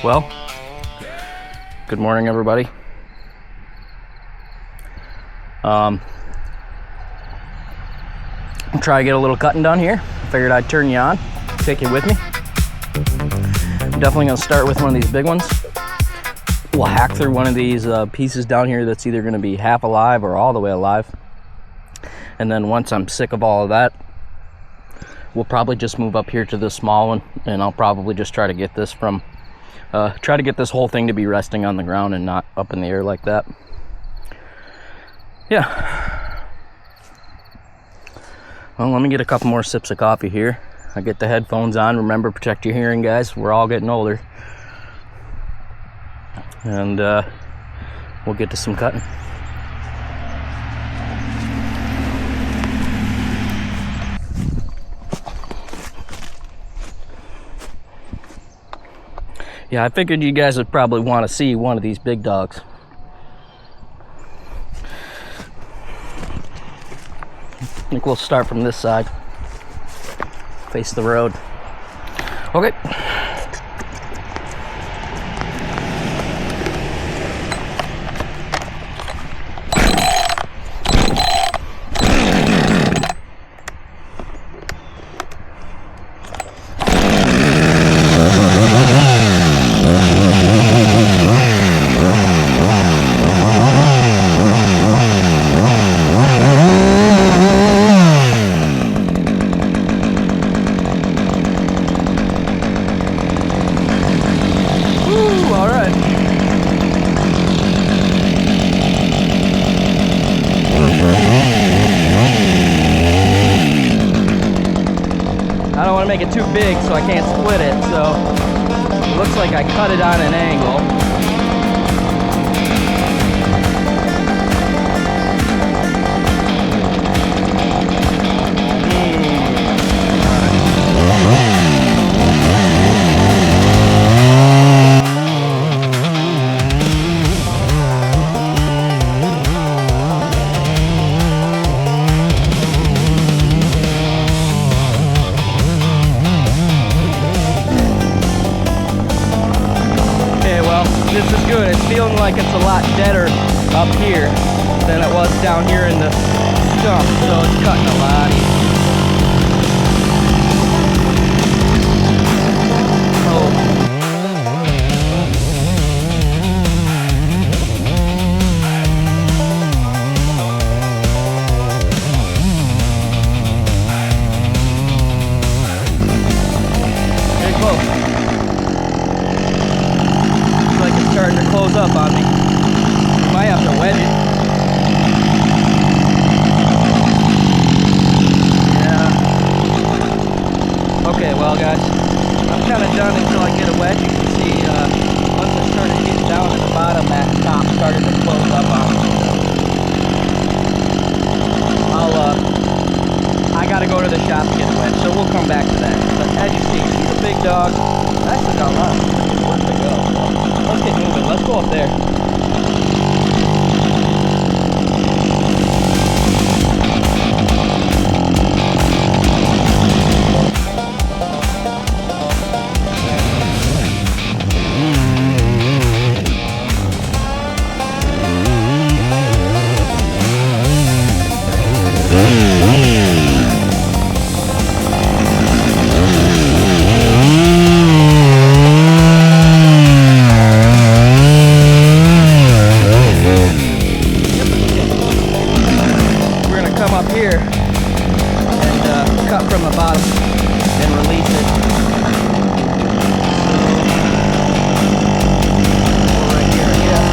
Well, good morning, everybody. I'm trying to get a little cutting done here. Figured I'd turn you on, take you with me. I'm definitely gonna start with one of these big ones. We'll hack through one of these pieces down here that's either gonna be half alive or all the way alive. And then once I'm sick of all of that, we'll probably just move up here to the small one, and I'll probably just try to get this from try to get this whole thing to be resting on the ground and not up in the air like that. Yeah. Well, let me get a couple more sips of coffee here. I get the headphones on. Remember, protect your hearing, guys. We're all getting older. And we'll get to some cutting. Yeah, I figured you guys would probably want to see one of these big dogs. I think we'll start from this side. Face the road. Okay. I don't want to make it too big so I can't split it, so it looks like I cut it on an angle. This is good. It's feeling like it's a lot deader up here than it was down here in the stump, so it's cutting a lot easier. Very close. Starting to close up on me. Might have to wedge it. Yeah. Okay, well guys, I'm kind of done until I get a wedge. You can see once I started getting down to the bottom, that top started to close up on me. I gotta go to the shop to get a wedge, so we'll come back to that. But as you see, he's a big dog. I actually got a lot of to go. Let's get moving. Let's go up there. From the bottom and release it. Right here, yeah.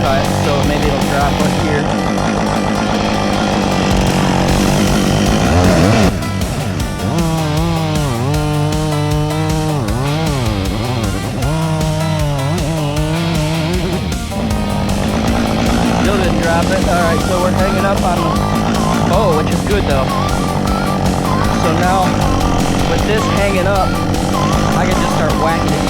cut, so maybe it'll drop right here. Still didn't drop it. Alright, so we're hanging up on the bow, which is good though. So now, with this hanging up, I can just start whacking it.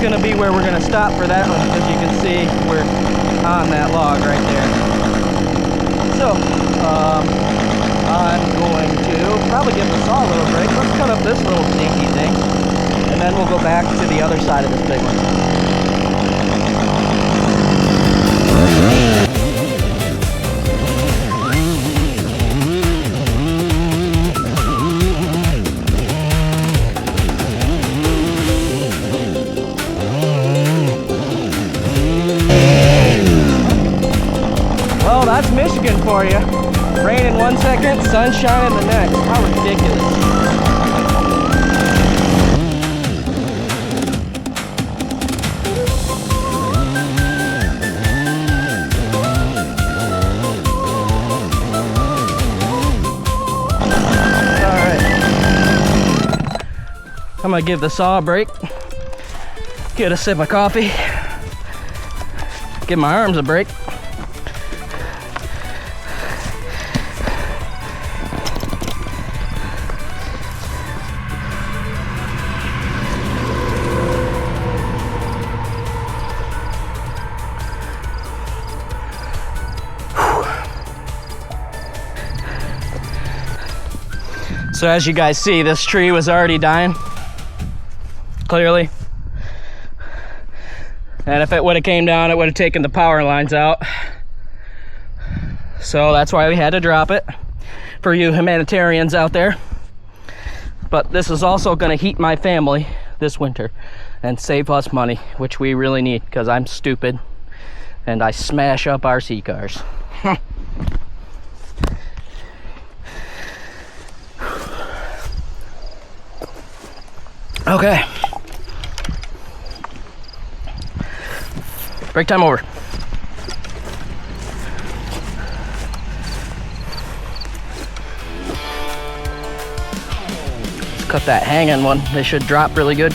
going to be where we're going to stop for that one, because you can see we're on that log right there. So, I'm going to probably give the saw a little break. Let's cut up this little dinky thing, and then we'll go back to the other side of this big one. That's Michigan for you. Rain in 1 second, sunshine in the next. How ridiculous. Alright. I'm gonna give the saw a break. Get a sip of coffee. Give my arms a break. So as you guys see, this tree was already dying, clearly. And if it would have came down, it would have taken the power lines out. So that's why we had to drop it, for you humanitarians out there. But this is also gonna heat my family this winter and save us money, which we really need, because I'm stupid and I smash up RC cars. Okay. Break time over. Let's cut that hanging one. They should drop really good.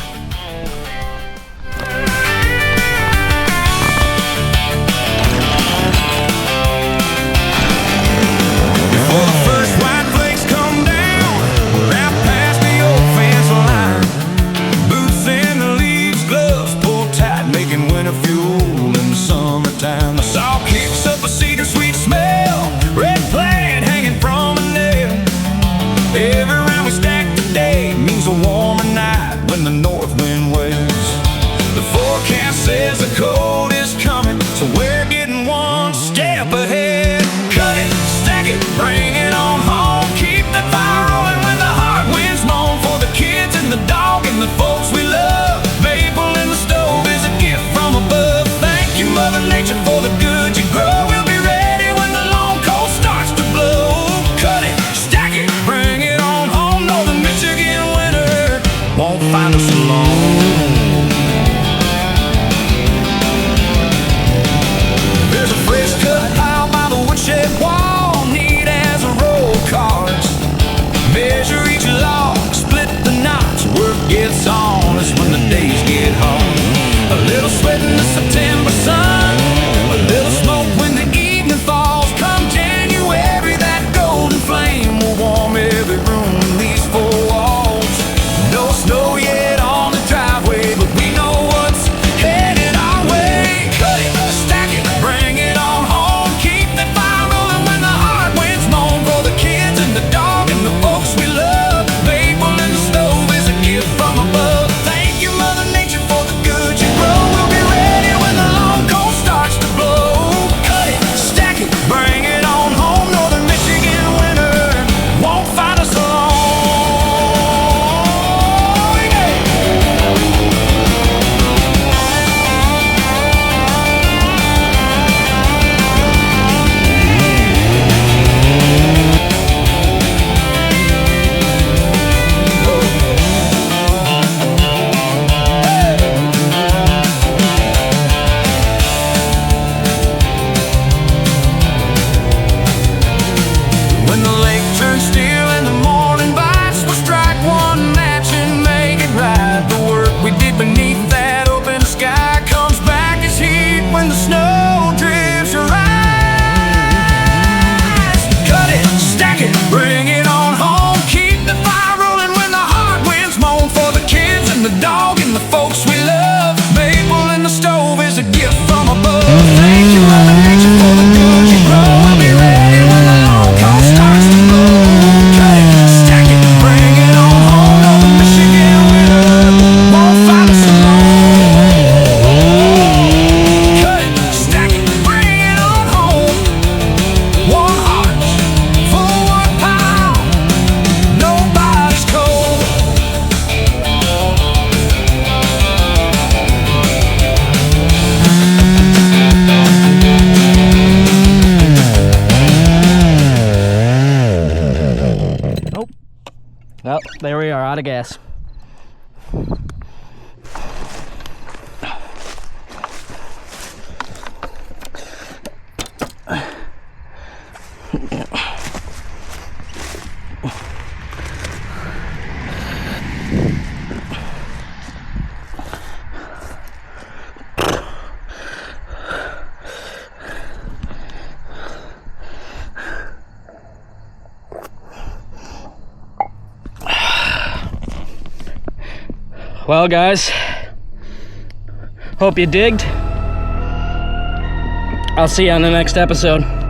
Well, there we are, out of gas. Well, guys, hope you digged. I'll see you on the next episode.